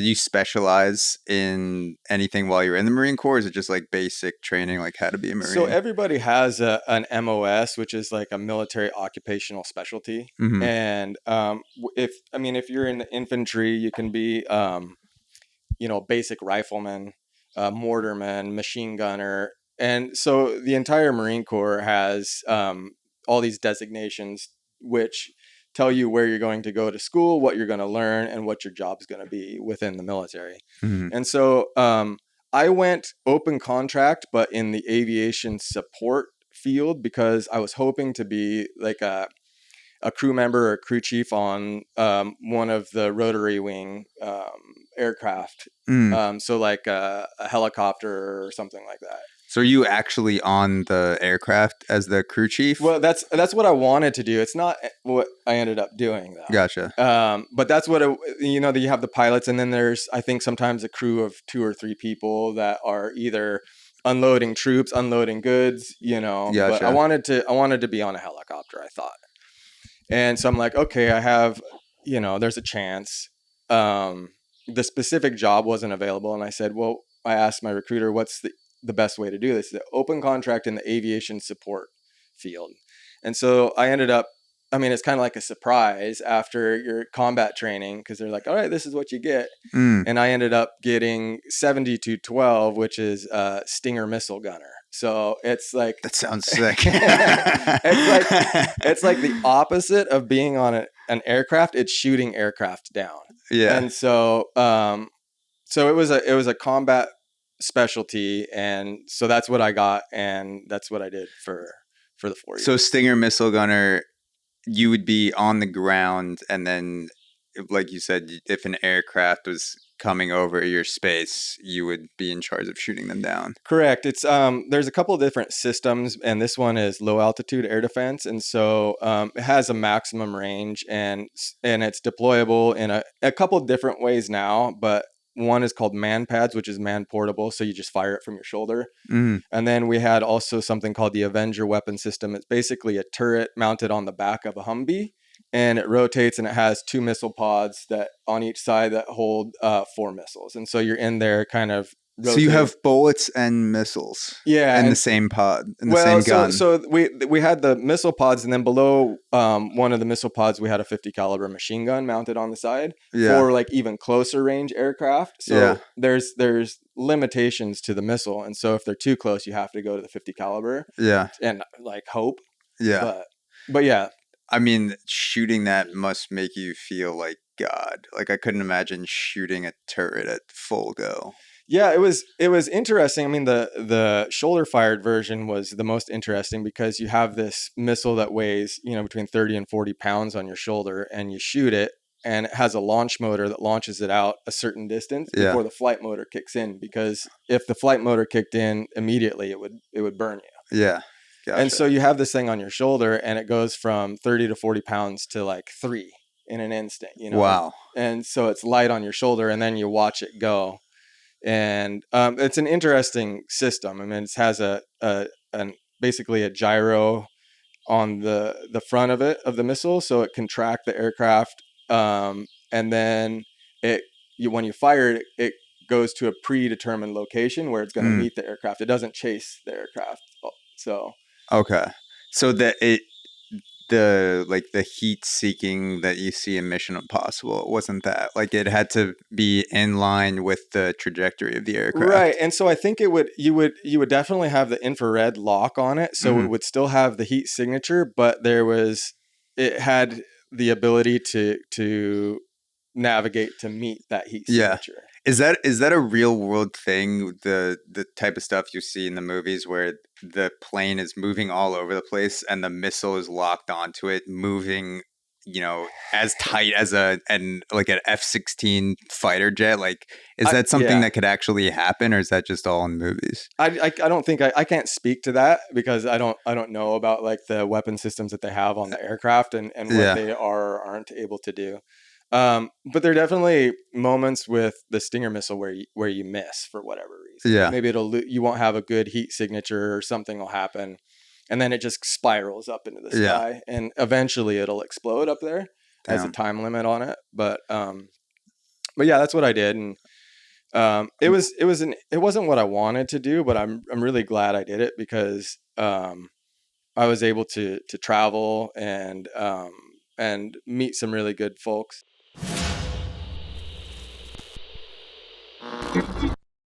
Did you specialize in anything while you were in the Marine Corps? Or is it just like basic training, like how to be a So Marine? everybody has an MOS, which is like a military occupational specialty. Mm-hmm. And if you're in the infantry, you can be basic rifleman, mortarman, machine gunner. And so the entire Marine Corps has all these designations which tell you where you're going to go to school, what you're going to learn, and what your job is going to be within the military. Mm-hmm. And so I went open contract, but in the aviation support field because I was hoping to be like a crew member or a crew chief on one of the rotary wing aircraft. Mm. So like a helicopter or something like that. So are you actually on the aircraft as the crew chief? Well, that's what I wanted to do. It's not what I ended up doing though. Gotcha. But that's what you have the pilots, and then there's I think sometimes a crew of 2 or 3 people that are either unloading troops, unloading goods. Gotcha. But I wanted to be on a helicopter. I thought. And so I'm like, okay, I have, there's a chance. The specific job wasn't available. And I said, well, I asked my recruiter, what's the best way to do this? The open contract in the aviation support field. And so I ended up, it's kind of like a surprise after your combat training because they're like, all right, this is what you get. Mm. And I ended up getting 7212, which is a Stinger missile gunner. So it's like that sounds sick. it's like the opposite of being on an aircraft. It's shooting aircraft down. Yeah. And so it was a combat specialty, and so that's what I got, and that's what I did for the 4 years. So Stinger missile gunner, you would be on the ground, and then, like you said, if an aircraft was coming over your space, you would be in charge of shooting them down. Correct. It's there's a couple of different systems, and this one is low altitude air defense, and so it has a maximum range, and it's deployable in a couple of different ways now. But one is called man pads, which is man portable, so you just fire it from your shoulder. Mm. And then we had also something called the Avenger weapon system. It's basically a turret mounted on the back of a Humvee. And it rotates, and it has 2 missile pods that on each side that hold 4 missiles. And so you're in there kind of rotating. So you have bullets and missiles. Yeah. And the same pod, and the same gun. So we had the missile pods, and then below one of the missile pods, we had a 50 caliber machine gun mounted on the side for like even closer range aircraft. So there's limitations to the missile. And so if they're too close, you have to go to the 50 caliber. Yeah. And like hope. Yeah. But yeah. I mean, shooting that must make you feel like God. Like I couldn't imagine shooting a turret at full go. Yeah, it was interesting. I mean, the shoulder fired version was the most interesting because you have this missile that weighs, between 30 and 40 pounds on your shoulder, and you shoot it, and it has a launch motor that launches it out a certain distance before the flight motor kicks in, because if the flight motor kicked in immediately, it would burn you. Yeah. Gotcha. And so you have this thing on your shoulder, and it goes from 30 to 40 pounds to like 3 in an instant, Wow. And so it's light on your shoulder, and then you watch it go. And it's an interesting system. I mean, it has basically a gyro on the front of the missile, so it can track the aircraft. And then when you fire it, it goes to a predetermined location where it's going to meet the aircraft. It doesn't chase the aircraft. So okay, so the heat seeking that you see in Mission Impossible, it wasn't that. Like it had to be in line with the trajectory of the aircraft, right? And so I think you would definitely have the infrared lock on it, so it would still have the heat signature, but it had the ability to navigate to meet that heat signature. Is that a real world thing? The type of stuff you see in the movies where the plane is moving all over the place and the missile is locked onto it, moving, as tight as an F-16 fighter jet. Like, is that something that could actually happen, or is that just all in movies? I don't think I can't speak to that because I don't know about like the weapon systems that they have on the aircraft and what they are or aren't able to do. But there are definitely moments with the Stinger missile where you miss for whatever reason. Yeah. Maybe you won't have a good heat signature or something will happen, and then it just spirals up into the sky, and eventually it'll explode up there. Has a time limit on it, but but yeah, that's what I did. And it wasn't what I wanted to do, but I'm really glad I did it because I was able to travel and meet some really good folks.